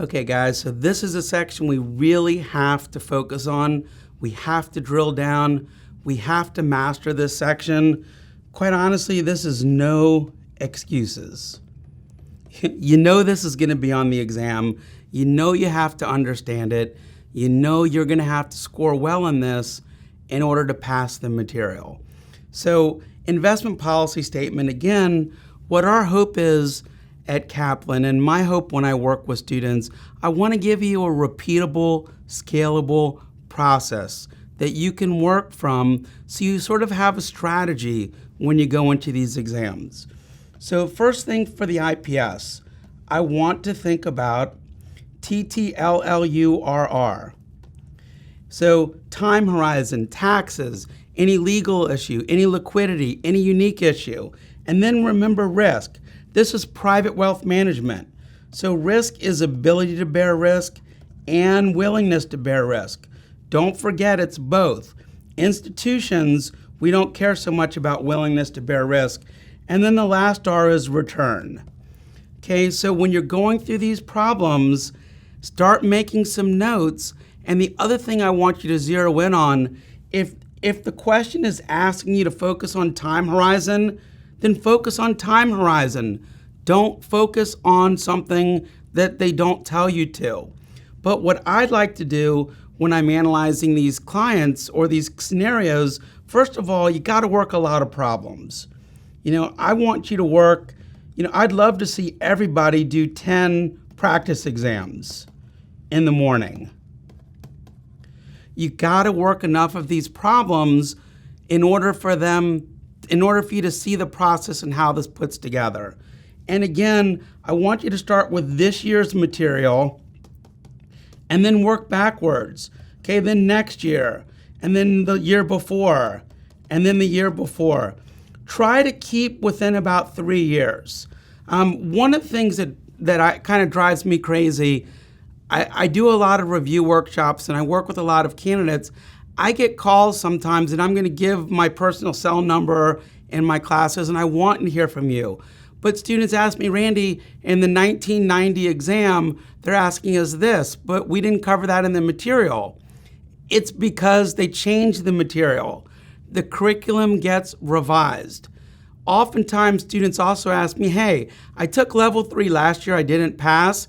Okay guys, so this is a section we really have to focus on. We have to drill down. We have to master this section. Quite honestly, this is no excuses. You know this is going to be on the exam. You know you have to understand it. You know you're going to have to score well on this in order to pass the material. So investment policy statement, again, what our hope is at Kaplan, and my hope when I work with students, I want to give you a repeatable, scalable process that you can work from so you sort of have a strategy when you go into these exams. So first thing for the IPS, I want to think about TTLLURR. So time horizon, taxes, any legal issue, any liquidity, any unique issue, and then remember risk. This is private wealth management. So risk is ability to bear risk and willingness to bear risk. Don't forget it's both. Institutions, we don't care so much about willingness to bear risk. And then the last R is return. Okay, so when you're going through these problems, start making some notes. And the other thing I want you to zero in on, if the question is asking you to focus on time horizon, then focus on time horizon. Don't focus on something that they don't tell you to. But what I'd like to do when I'm analyzing these clients or these scenarios, first of all, you got to work a lot of problems. I want you to work, I'd love to see everybody do 10 practice exams in the morning. You got to work enough of these problems in order for you to see the process and how this puts together. And again, I want you to start with this year's material and then work backwards. Okay, then next year, and then the year before, and then the year before. Try to keep within about 3 years. One of the things that kind of drives me crazy, I do a lot of review workshops and I work with a lot of candidates. I get calls sometimes and I'm going to give my personal cell number in my classes and I want to hear from you. But students ask me, Randy, in the 1990 exam, they're asking us this, but we didn't cover that in the material. It's because they changed the material. The curriculum gets revised. Oftentimes, students also ask me, hey, I took level 3 last year, I didn't pass.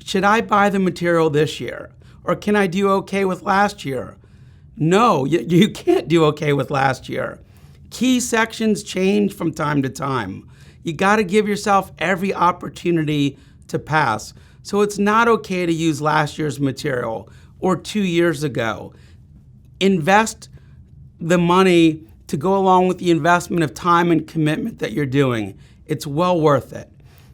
Should I buy the material this year? Or can I do okay with last year? No, you can't do okay with last year. Key sections change from time to time. You got to give yourself every opportunity to pass. So it's not okay to use last year's material or 2 years ago. Invest the money to go along with the investment of time and commitment that you're doing. It's well worth it.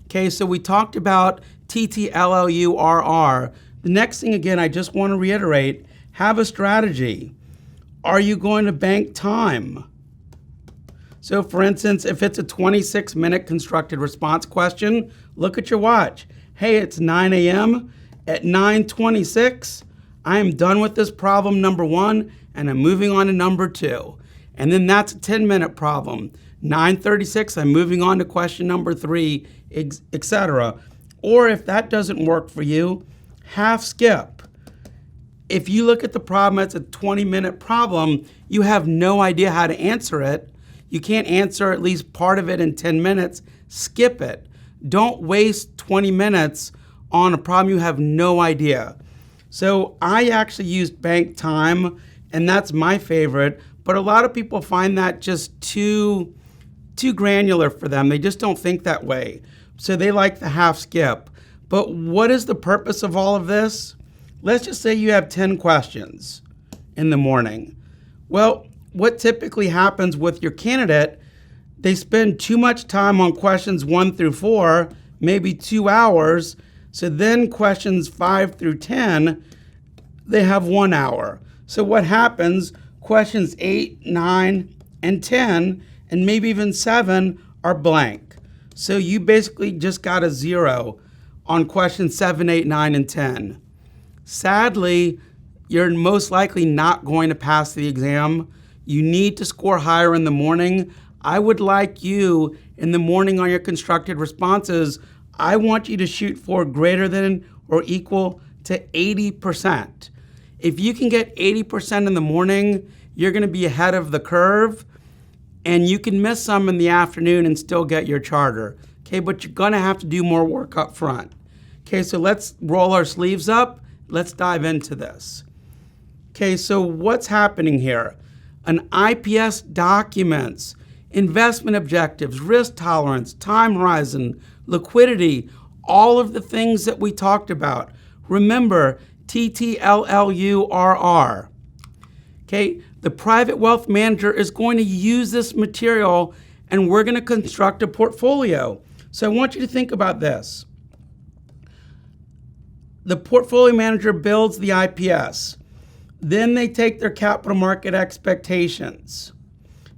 Okay, so we talked about TTLLURR. The next thing, again, I just want to reiterate, have a strategy. Are you going to bank time? So for instance, if it's a 26-minute constructed response question, look at your watch. Hey, it's 9 a.m. At 9:26, I am done with this problem number 1 and I'm moving on to number 2. And then that's a 10-minute problem. 9:36, I'm moving on to question number 3, etc. Or if that doesn't work for you, half skip. If you look at the problem as a 20-minute problem, you have no idea how to answer it. You can't answer at least part of it in 10 minutes, skip it. Don't waste 20 minutes on a problem you have no idea. So I actually used bank time, and that's my favorite, but a lot of people find that just too granular for them. They just don't think that way. So they like the half skip. But what is the purpose of all of this? Let's just say you have 10 questions in the morning. Well, what typically happens with your candidate, they spend too much time on questions 1 through 4, maybe 2 hours. So then questions 5 through 10, they have 1 hour. So what happens, questions 8, 9, and 10, and maybe even 7 are blank. So you basically just got a 0 on questions 7, 8, 9, and 10. Sadly, you're most likely not going to pass the exam. You need to score higher in the morning. I would like you in the morning on your constructed responses, I want you to shoot for greater than or equal to 80%. If you can get 80% in the morning, you're going to be ahead of the curve, and you can miss some in the afternoon and still get your charter. Okay, but you're going to have to do more work up front. Okay, so let's roll our sleeves up. Let's dive into this. Okay, so what's happening here? An IPS documents investment objectives, risk tolerance, time horizon, liquidity, all of the things that we talked about. Remember, TTLLURR. Okay, the private wealth manager is going to use this material, and we're going to construct a portfolio. So I want you to think about this. The portfolio manager builds the IPS. Then they take their capital market expectations.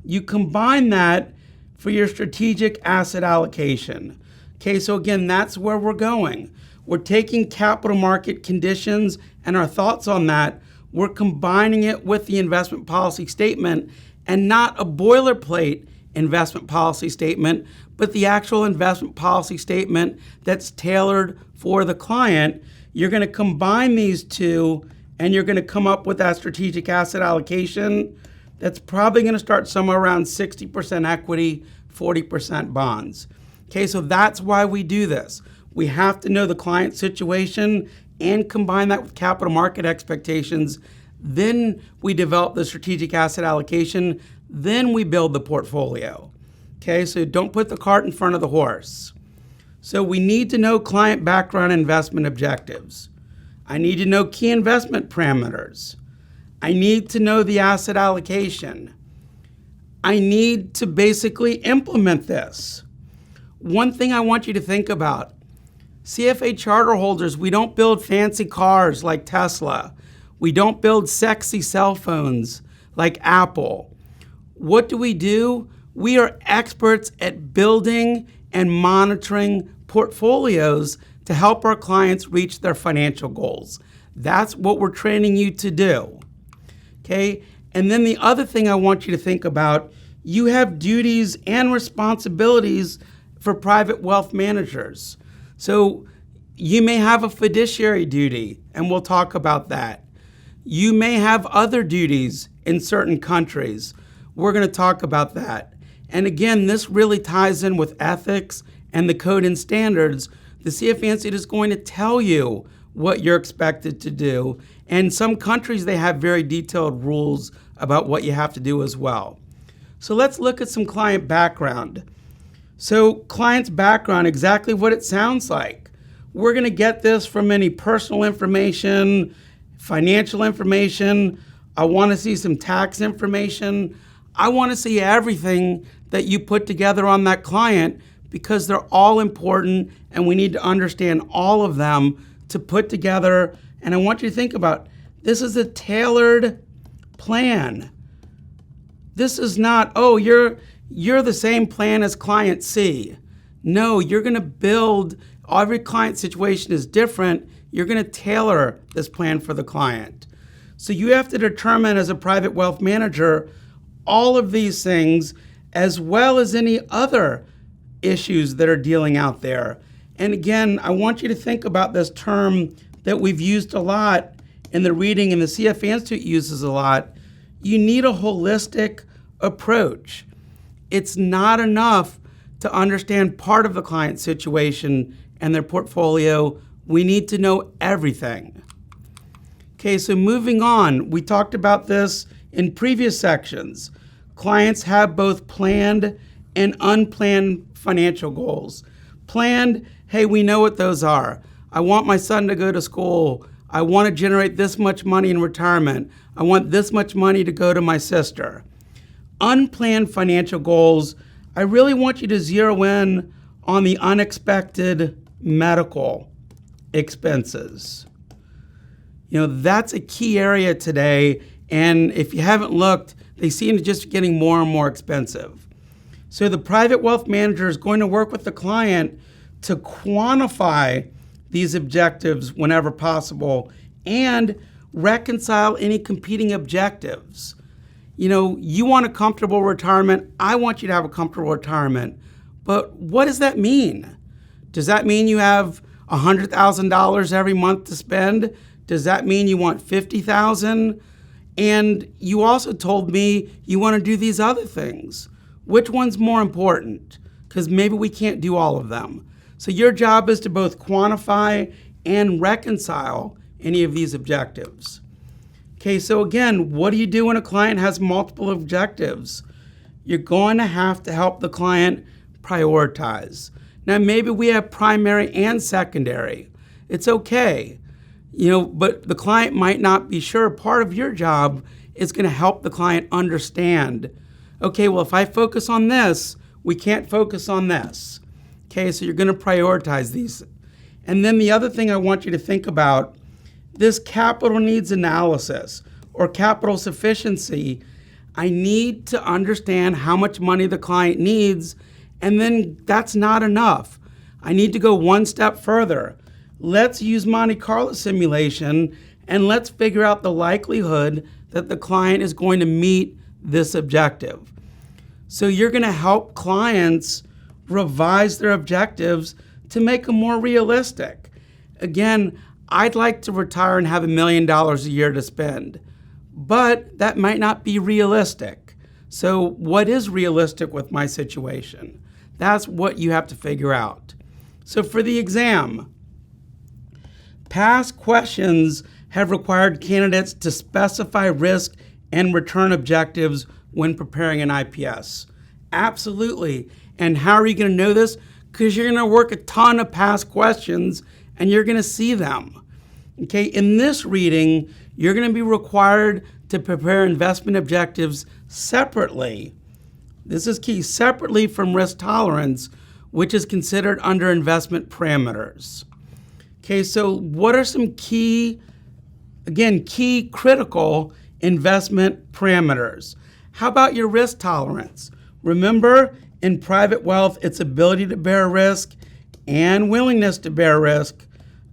You combine that for your strategic asset allocation. Okay, so again, that's where we're going. We're taking capital market conditions and our thoughts on that. We're combining it with the investment policy statement, and not a boilerplate investment policy statement, but the actual investment policy statement that's tailored for the client. You're going to combine these two, and you're going to come up with that strategic asset allocation that's probably going to start somewhere around 60% equity, 40% bonds. Okay, so that's why we do this. We have to know the client situation and combine that with capital market expectations. Then we develop the strategic asset allocation. Then we build the portfolio. Okay, so don't put the cart in front of the horse. So we need to know client background and investment objectives. I need to know key investment parameters. I need to know the asset allocation. I need to basically implement this. One thing I want you to think about, CFA charter holders, we don't build fancy cars like Tesla. We don't build sexy cell phones like Apple. What do? We are experts at building and monitoring portfolios to help our clients reach their financial goals. That's what we're training you to do. Okay? And then the other thing I want you to think about, you have duties and responsibilities for private wealth managers. So you may have a fiduciary duty, and we'll talk about that. You may have other duties in certain countries. We're going to talk about that. And again, this really ties in with ethics and the code and standards. The CFA Institute is going to tell you what you're expected to do. And some countries, they have very detailed rules about what you have to do as well. So let's look at some client background. So client's background, exactly what it sounds like. We're going to get this from any personal information, financial information. I want to see some tax information. I want to see everything that you put together on that client, because they're all important and we need to understand all of them to put together. And I want you to think about, this is a tailored plan. This is not, oh, you're the same plan as client C. No, you're going to build, every client situation is different. You're going to tailor this plan for the client. So you have to determine as a private wealth manager all of these things, as well as any other issues that are dealing out there. And again, I want you to think about this term that we've used a lot in the reading and the CFA Institute uses a lot. You need a holistic approach. It's not enough to understand part of the client situation and their portfolio. We need to know everything. Okay, so moving on, we talked about this in previous sections. Clients have both planned and unplanned financial goals. Planned, hey, we know what those are. I want my son to go to school. I want to generate this much money in retirement. I want this much money to go to my sister. Unplanned financial goals, I really want you to zero in on the unexpected medical expenses. You know, that's a key area today, and if you haven't looked, they seem to just getting more and more expensive. So the private wealth manager is going to work with the client to quantify these objectives whenever possible and reconcile any competing objectives. You know, you want a comfortable retirement. I want you to have a comfortable retirement. But what does that mean? Does that mean you have $100,000 every month to spend? Does that mean you want $50,000? And you also told me you want to do these other things. Which one's more important? Because maybe we can't do all of them. So your job is to both quantify and reconcile any of these objectives. Okay, so again, what do you do when a client has multiple objectives? You're going to have to help the client prioritize. Now, maybe we have primary and secondary. It's okay, but the client might not be sure. Part of your job is going to help the client understand, okay, well, if I focus on this, we can't focus on this. Okay, so you're going to prioritize these. And then the other thing I want you to think about, this capital needs analysis or capital sufficiency. I need to understand how much money the client needs, and then that's not enough. I need to go one step further. Let's use Monte Carlo simulation and let's figure out the likelihood that the client is going to meet this objective. So you're going to help clients revise their objectives to make them more realistic. Again, I'd like to retire and have $1 million a year to spend, but that might not be realistic. So what is realistic with my situation? That's what you have to figure out. So for the exam, past questions have required candidates to specify risk and return objectives when preparing an IPS. Absolutely. And how are you going to know this? Because you're going to work a ton of past questions and you're going to see them. Okay, in this reading, you're going to be required to prepare investment objectives separately. This is key, separately from risk tolerance, which is considered under investment parameters. Okay, so what are some key critical investment parameters? How about your risk tolerance? Remember, in private wealth, it's ability to bear risk and willingness to bear risk.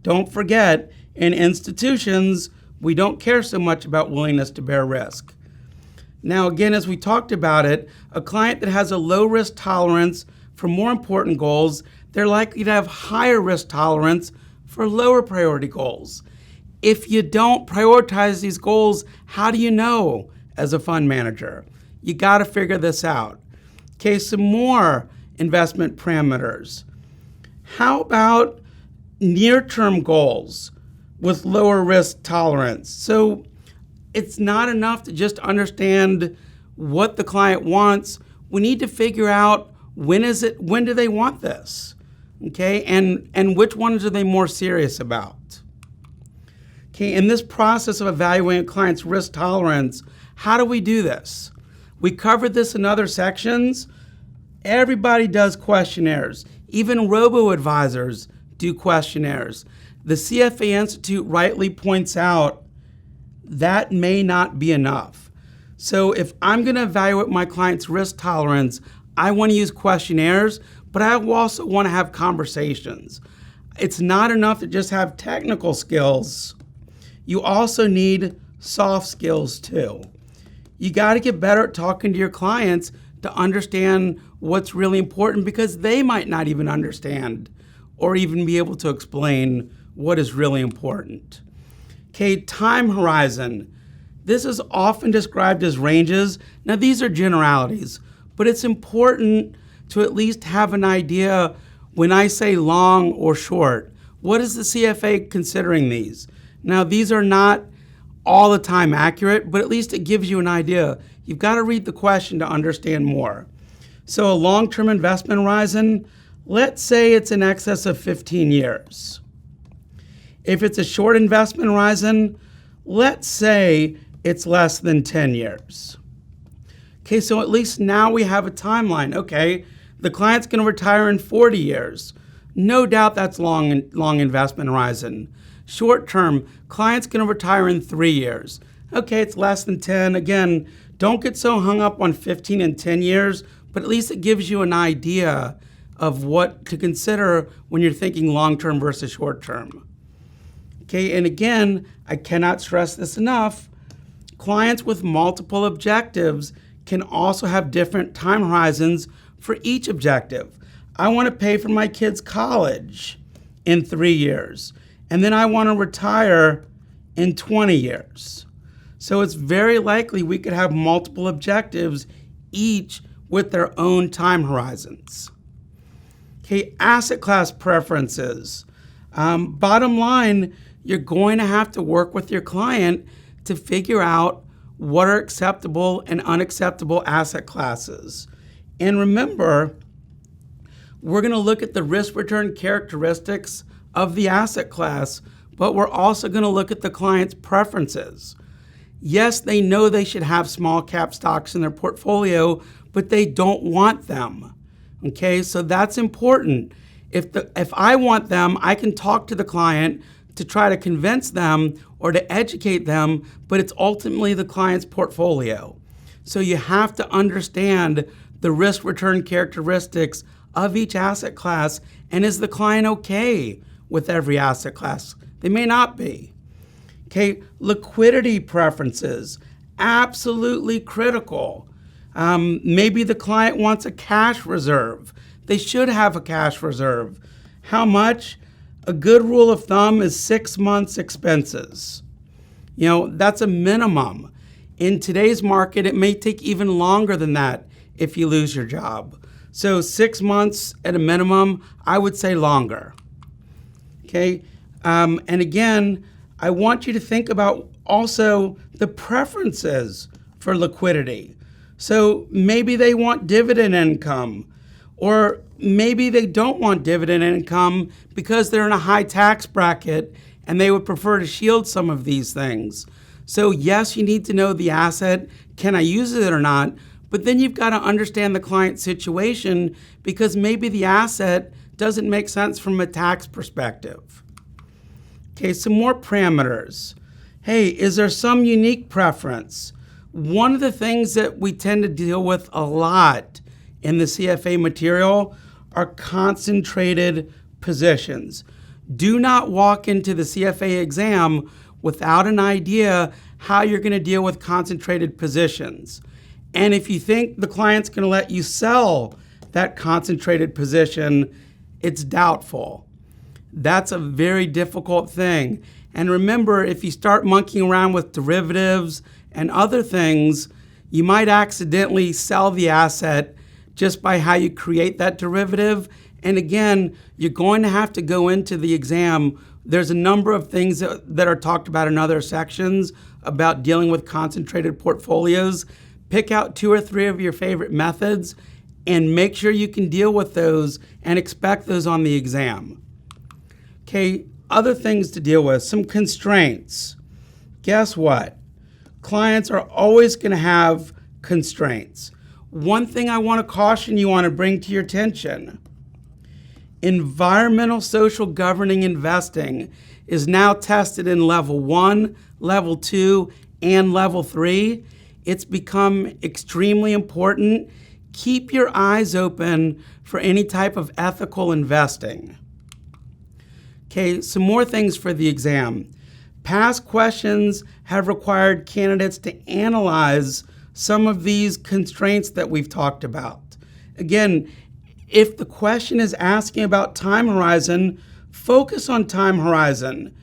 Don't forget, in institutions, we don't care so much about willingness to bear risk. Now, again, as we talked about it, a client that has a low risk tolerance for more important goals, they're likely to have higher risk tolerance for lower priority goals. If you don't prioritize these goals, how do you know as a fund manager? You got to figure this out. Okay, some more investment parameters. How about near-term goals with lower risk tolerance? So it's not enough to just understand what the client wants. We need to figure out when do they want this? Okay, and which ones are they more serious about? Okay, in this process of evaluating a client's risk tolerance, how do we do this? We covered this in other sections. Everybody does questionnaires. Even robo-advisors do questionnaires. The CFA Institute rightly points out that may not be enough. So if I'm going to evaluate my client's risk tolerance, I want to use questionnaires, but I also want to have conversations. It's not enough to just have technical skills. You also need soft skills too. You got to get better at talking to your clients to understand what's really important, because they might not even understand or even be able to explain what is really important. Okay, time horizon. This is often described as ranges. Now, these are generalities, but it's important to at least have an idea when I say long or short. What is the CFA considering these? Now, these are not all the time accurate, but at least it gives you an idea. You've got to read the question to understand more. So a long-term investment horizon, let's say it's in excess of 15 years. If it's a short investment horizon, let's say it's less than 10 years. Okay, so at least now we have a timeline. Okay, the client's going to retire in 40 years. No doubt that's long investment horizon. Short term, client's going to retire in 3 years. Okay, it's less than 10. Again, don't get so hung up on 15 and 10 years, but at least it gives you an idea of what to consider when you're thinking long-term versus short-term. Okay, and again, I cannot stress this enough, clients with multiple objectives can also have different time horizons for each objective. I want to pay for my kids' college in 3 years. And then I want to retire in 20 years. So it's very likely we could have multiple objectives, each with their own time horizons. Okay, asset class preferences. Bottom line, you're going to have to work with your client to figure out what are acceptable and unacceptable asset classes. And remember, we're going to look at the risk-return characteristics of the asset class, but we're also going to look at the client's preferences. Yes, they know they should have small cap stocks in their portfolio, but they don't want them. Okay, so that's important. If I want them, I can talk to the client to try to convince them or to educate them, but it's ultimately the client's portfolio. So you have to understand the risk-return characteristics of each asset class, and is the client okay with every asset class? They may not be. Okay, liquidity preferences, absolutely critical. Maybe the client wants a cash reserve. They should have a cash reserve. How much? A good rule of thumb is 6 months expenses. That's a minimum. In today's market, it may take even longer than that if you lose your job. So 6 months at a minimum, I would say longer. Okay, and again, I want you to think about also the preferences for liquidity. So maybe they want dividend income, or maybe they don't want dividend income because they're in a high tax bracket and they would prefer to shield some of these things. So yes, you need to know the asset. Can I use it or not? But then you've got to understand the client's situation, because maybe the asset doesn't make sense from a tax perspective. Okay, some more parameters. Hey, is there some unique preference? One of the things that we tend to deal with a lot in the CFA material are concentrated positions. Do not walk into the CFA exam without an idea how you're going to deal with concentrated positions. And if you think the client's going to let you sell that concentrated position, it's doubtful. That's a very difficult thing. And remember, if you start monkeying around with derivatives and other things, you might accidentally sell the asset just by how you create that derivative. And again, you're going to have to go into the exam. There's a number of things that are talked about in other sections about dealing with concentrated portfolios. Pick out 2 or 3 of your favorite methods and make sure you can deal with those and expect those on the exam. Okay, other things to deal with, some constraints. Guess what? Clients are always going to have constraints. One thing I want to caution you on and bring to your attention: environmental social governing investing is now tested in level 1, level 2, and level 3. It's become extremely important. Keep your eyes open for any type of ethical investing. Okay, some more things for the exam. Past questions have required candidates to analyze some of these constraints that we've talked about. Again, if the question is asking about time horizon, focus on time horizon.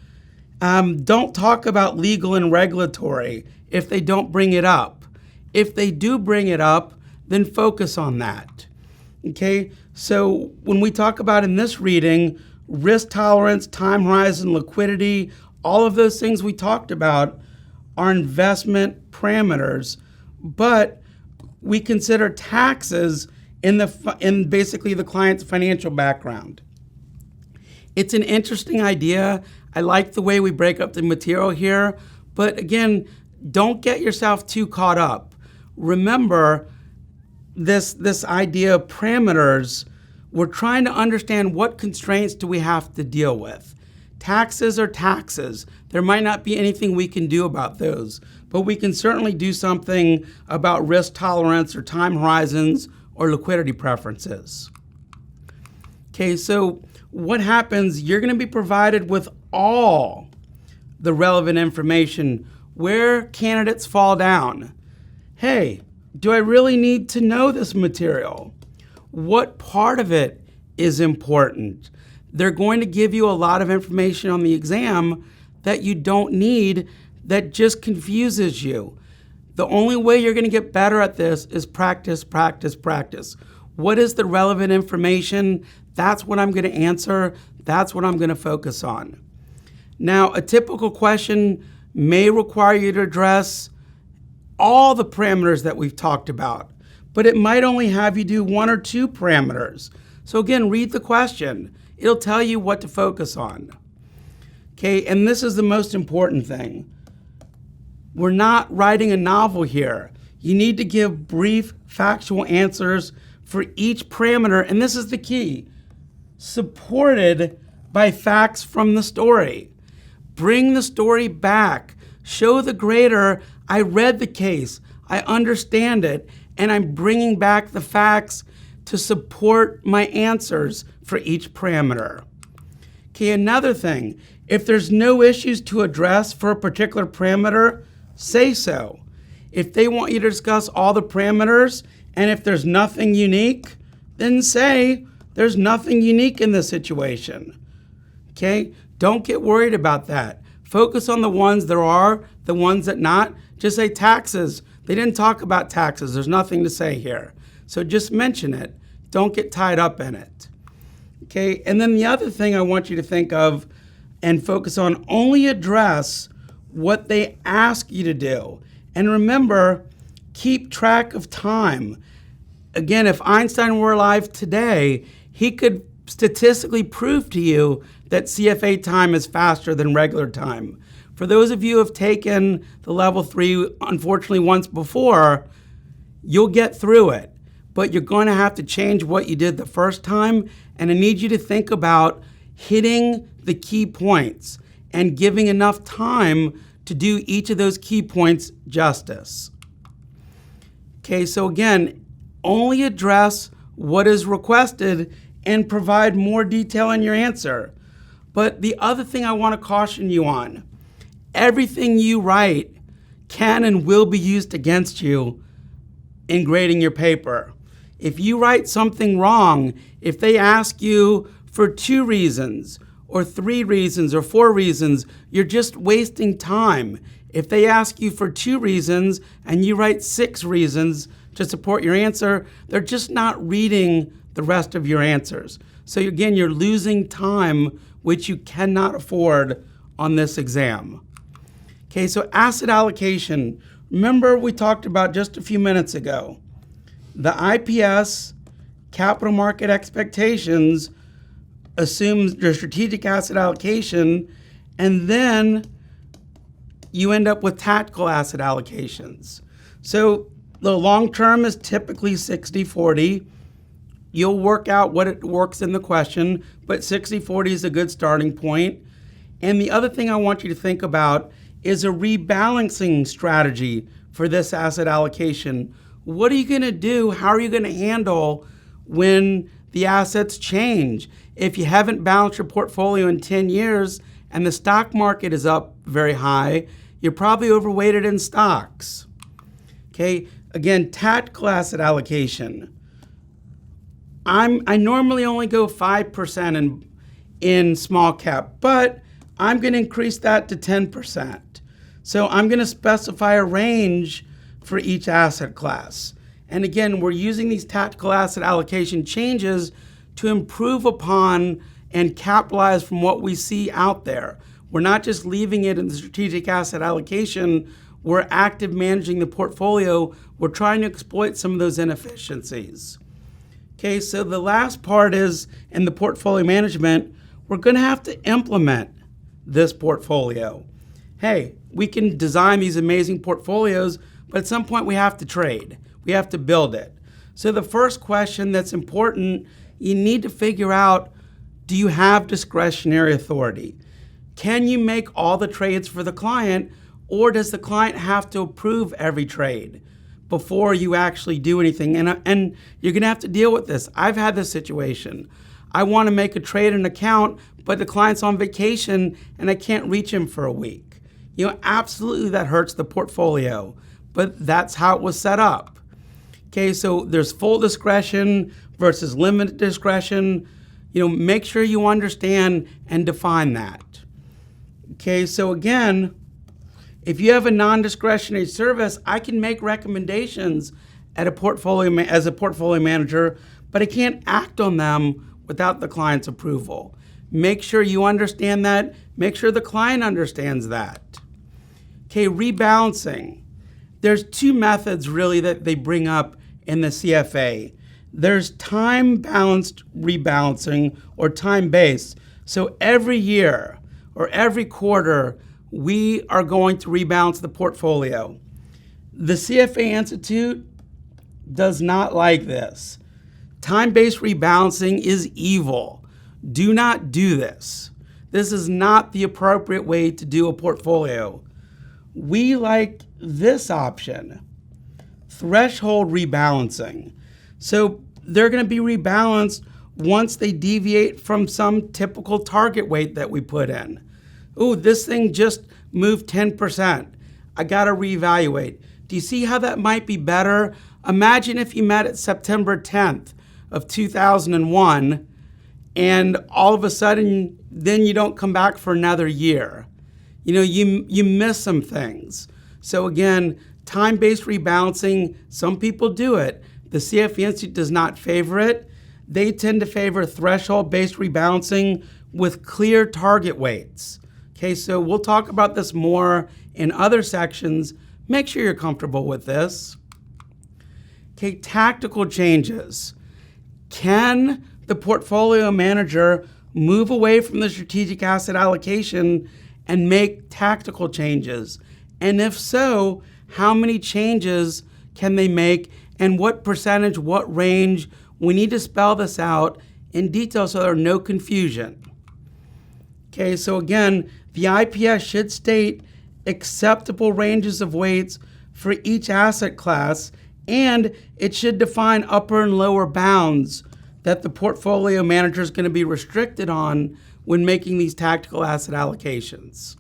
Don't talk about legal and regulatory if they don't bring it up. If they do bring it up, then focus on that. Okay, so when we talk about in this reading, risk tolerance, time horizon, liquidity, all of those things we talked about are investment parameters, but we consider taxes in basically the client's financial background. It's an interesting idea. I like the way we break up the material here, but again, don't get yourself too caught up. Remember this idea of parameters. We're trying to understand what constraints do we have to deal with. Taxes are taxes. There might not be anything we can do about those, but we can certainly do something about risk tolerance or time horizons or liquidity preferences. Okay, so what happens? You're going to be provided with all the relevant information. Where candidates fall down. Hey, do I really need to know this material? What part of it is important? they're going to give you a lot of information on the exam that you don't need, that just confuses you. The only way you're going to get better at this is practice, practice, practice. What is the relevant information? That's what I'm going to answer. That's what I'm going to focus on. Now, a typical question may require you to address all the parameters that we've talked about, but it might only have you do 1 or 2 parameters. So again, read the question. It'll tell you what to focus on. Okay, and this is the most important thing. We're not writing a novel here. You need to give brief, factual answers for each parameter, and this is the key, supported by facts from the story. Bring the story back. Show the grader, I read the case, I understand it, and I'm bringing back the facts to support my answers for each parameter. Okay, another thing, if there's no issues to address for a particular parameter, say so. If they want you to discuss all the parameters, and if there's nothing unique, then say there's nothing unique in this situation. Okay, don't get worried about that. Focus on the ones there are, the ones that not. Just say taxes. They didn't talk about taxes. There's nothing to say here. So just mention it. Don't get tied up in it. Okay, and then the other thing I want you to think of and focus on, only address what they ask you to do. And remember, keep track of time. Again, if Einstein were alive today, he could statistically prove to you that CFA time is faster than regular time. For those of you who have taken the level 3, unfortunately, once before, you'll get through it. But you're going to have to change what you did the first time, and I need you to think about hitting the key points and giving enough time to do each of those key points justice. Okay, so again, only address what is requested and provide more detail in your answer. But the other thing I want to caution you on, everything you write can and will be used against you in grading your paper. If you write something wrong, if they ask you for 2 reasons or 3 reasons or 4 reasons, you're just wasting time. If they ask you for 2 reasons and you write 6 reasons to support your answer, they're just not reading the rest of your answers. So again, you're losing time, which you cannot afford on this exam. Okay, so asset allocation. Remember we talked about just a few minutes ago. The IPS, capital market expectations, assumes your strategic asset allocation, and then you end up with tactical asset allocations. So the long term is typically 60-40. You'll work out what it works in the question, but 60-40 is a good starting point. And the other thing I want you to think about is a rebalancing strategy for this asset allocation. What are you going to do? How are you going to handle when the assets change? If you haven't balanced your portfolio in 10 years and the stock market is up very high, you're probably overweighted in stocks. Okay, again, tactical asset allocation. I normally only go 5% in small cap, but I'm going to increase that to 10%. So I'm going to specify a range for each asset class. And again, we're using these tactical asset allocation changes to improve upon and capitalize from what we see out there. We're not just leaving it in the strategic asset allocation, we're active managing the portfolio. We're trying to exploit some of those inefficiencies. Okay, so the last part is in the portfolio management, we're going to have to implement this portfolio. Hey, we can design these amazing portfolios, but at some point we have to trade. We have to build it. So the first question that's important, you need to figure out, do you have discretionary authority? Can you make all the trades for the client, or does the client have to approve every trade before you actually do anything? And you're going to have to deal with this. I've had this situation. I want to make a trade in an account, but the client's on vacation and I can't reach him for a week. You know, absolutely that hurts the portfolio, but that's how it was set up. Okay, so there's full discretion versus limited discretion. Make sure you understand and define that. Okay, so again, if you have a non-discretionary service, I can make recommendations as a portfolio manager, but I can't act on them without the client's approval. Make sure you understand that. Make sure the client understands that. Okay, rebalancing. There's two methods really that they bring up in the CFA. There's time-balanced rebalancing or time-based. So every year or every quarter, we are going to rebalance the portfolio. The CFA Institute does not like this. Time-based rebalancing is evil. Do not do this. This is not the appropriate way to do a portfolio. We like this option, threshold rebalancing. So they're going to be rebalanced once they deviate from some typical target weight that we put in. Ooh, this thing just moved 10%. I got to reevaluate. Do you see how that might be better? Imagine if you met at September 10th of 2001 and all of a sudden then you don't come back for another year. You miss some things. So again, time-based rebalancing, some people do it. The CFA Institute does not favor it. They tend to favor threshold-based rebalancing with clear target weights. Okay, so we'll talk about this more in other sections. Make sure you're comfortable with this. Okay, tactical changes. Can the portfolio manager move away from the strategic asset allocation and make tactical changes? And if so, how many changes can they make and what percentage, what range? We need to spell this out in detail so there's no confusion. Okay, so again, the IPS should state acceptable ranges of weights for each asset class, and it should define upper and lower bounds that the portfolio manager is going to be restricted on when making these tactical asset allocations.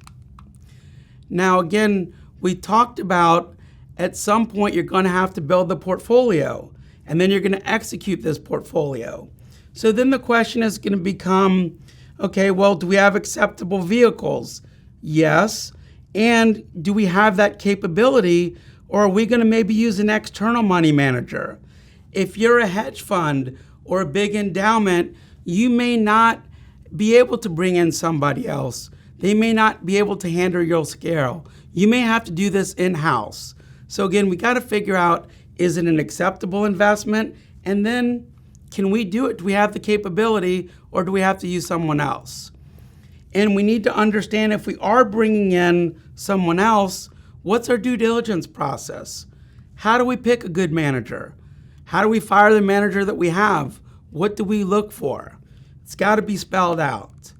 Now again, we talked about at some point you're going to have to build the portfolio, and then you're going to execute this portfolio. So then the question is going to become, okay, well, do we have acceptable vehicles? Yes. And do we have that capability, or are we going to maybe use an external money manager? If you're a hedge fund or a big endowment, you may not be able to bring in somebody else. They may not be able to handle your scale. You may have to do this in-house. So again, we got to figure out, is it an acceptable investment? And then can we do it? Do we have the capability, or do we have to use someone else? And we need to understand, if we are bringing in someone else, what's our due diligence process? How do we pick a good manager? How do we fire the manager that we have? What do we look for? It's got to be spelled out.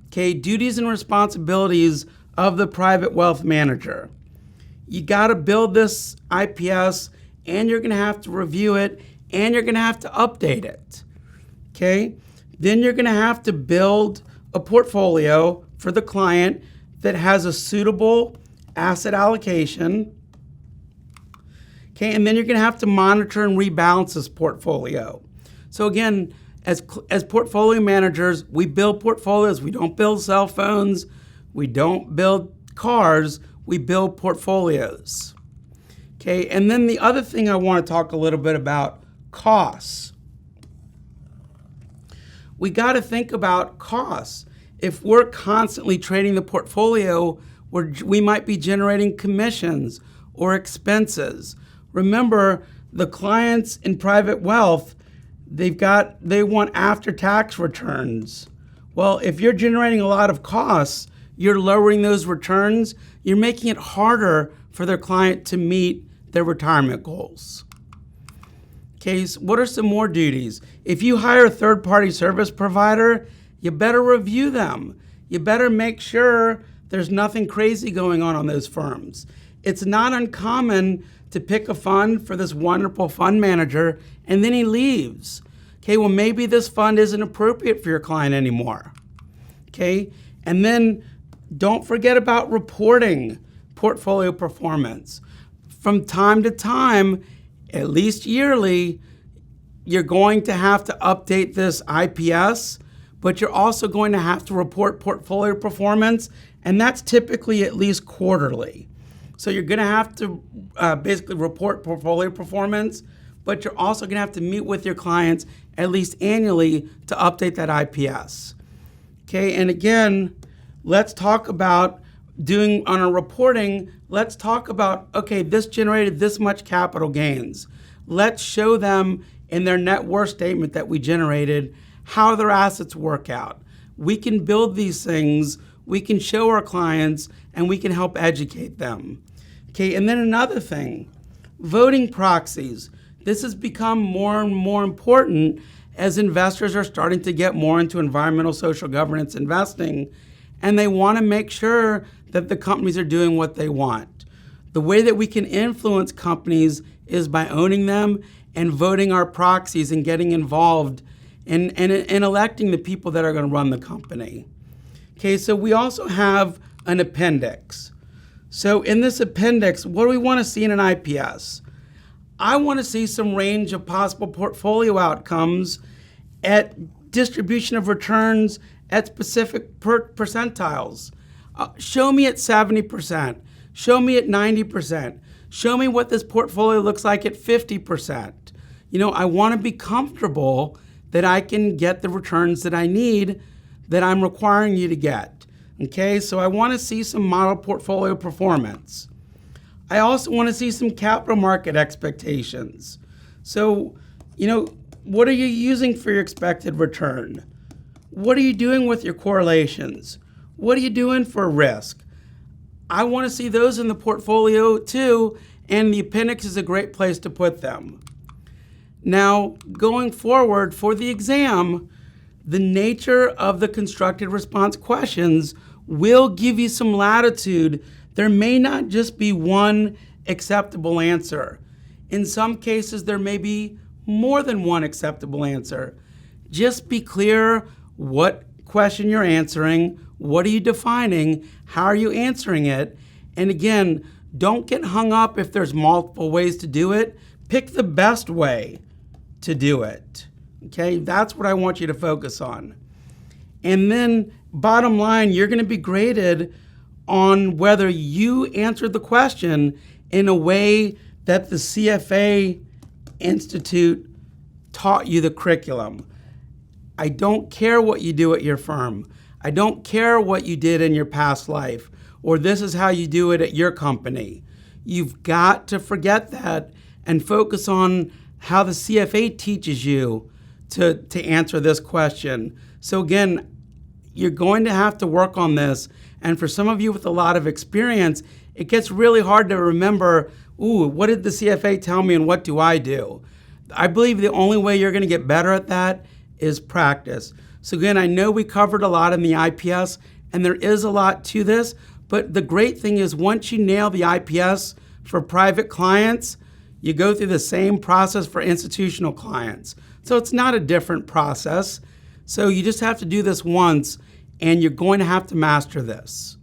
Okay, duties and responsibilities of the private wealth manager. You got to build this IPS, and you're going to have to review it, and you're going to have to update it. Okay? Then you're going to have to build a portfolio for the client that has a suitable asset allocation. Okay, and then you're going to have to monitor and rebalance this portfolio. So again, as portfolio managers, we build portfolios. We don't build cell phones. We don't build cars. We build portfolios. Okay, and then the other thing I want to talk a little bit about, costs. We got to think about costs. If we're constantly trading the portfolio, we might be generating commissions or expenses. Remember, the clients in private wealth, they want after-tax returns. Well, if you're generating a lot of costs, you're lowering those returns, you're making it harder for their client to meet their retirement goals. Okay, so what are some more duties? If you hire a third-party service provider, you better review them. You better make sure there's nothing crazy going on those firms. It's not uncommon to pick a fund for this wonderful fund manager and then he leaves. Okay, well, maybe this fund isn't appropriate for your client anymore. Okay, and then don't forget about reporting portfolio performance. From time to time, at least yearly, you're going to have to update this IPS, but you're also going to have to report portfolio performance, and that's typically at least quarterly. So you're going to have to basically report portfolio performance, but you're also going to have to meet with your clients at least annually to update that IPS. Okay, and again, let's talk about doing on our reporting, let's talk about, okay, this generated this much capital gains. Let's show them in their net worth statement that we generated how their assets work out. We can build these things, we can show our clients, and we can help educate them. Okay, and then another thing, voting proxies. This has become more and more important as investors are starting to get more into environmental social governance investing, and they want to make sure that the companies are doing what they want. The way that we can influence companies is by owning them and voting our proxies and getting involved and electing the people that are going to run the company. Okay, so we also have an appendix. So in this appendix, what do we want to see in an IPS? I want to see some range of possible portfolio outcomes at distribution of returns at specific percentiles. Show me at 70%. Show me at 90%. Show me what this portfolio looks like at 50%. You know, I want to be comfortable that I can get the returns that I need, that I'm requiring you to get. Okay, so I want to see some model portfolio performance. I also want to see some capital market expectations. So, you know, what are you using for your expected return? What are you doing with your correlations? What are you doing for risk? I want to see those in the portfolio too, and the appendix is a great place to put them. Now, going forward for the exam, the nature of the constructed response questions will give you some latitude. There may not just be one acceptable answer. In some cases, there may be more than one acceptable answer. Just be clear what question you're answering, what are you defining, how are you answering it, and again, don't get hung up if there's multiple ways to do it. Pick the best way to do it. Okay, that's what I want you to focus on. And then bottom line, you're going to be graded on whether you answered the question in a way that the CFA Institute taught you the curriculum. I don't care what you do at your firm. I don't care what you did in your past life, or this is how you do it at your company. You've got to forget that and focus on how the CFA teaches you to answer this question. So again, you're going to have to work on this. And for some of you with a lot of experience, it gets really hard to remember, ooh, what did the CFA tell me and what do I do? I believe the only way you're going to get better at that is practice. So again, I know we covered a lot in the IPS, and there is a lot to this, but the great thing is once you nail the IPS for private clients, you go through the same process for institutional clients. So it's not a different process. So you just have to do this once, and you're going to have to master this.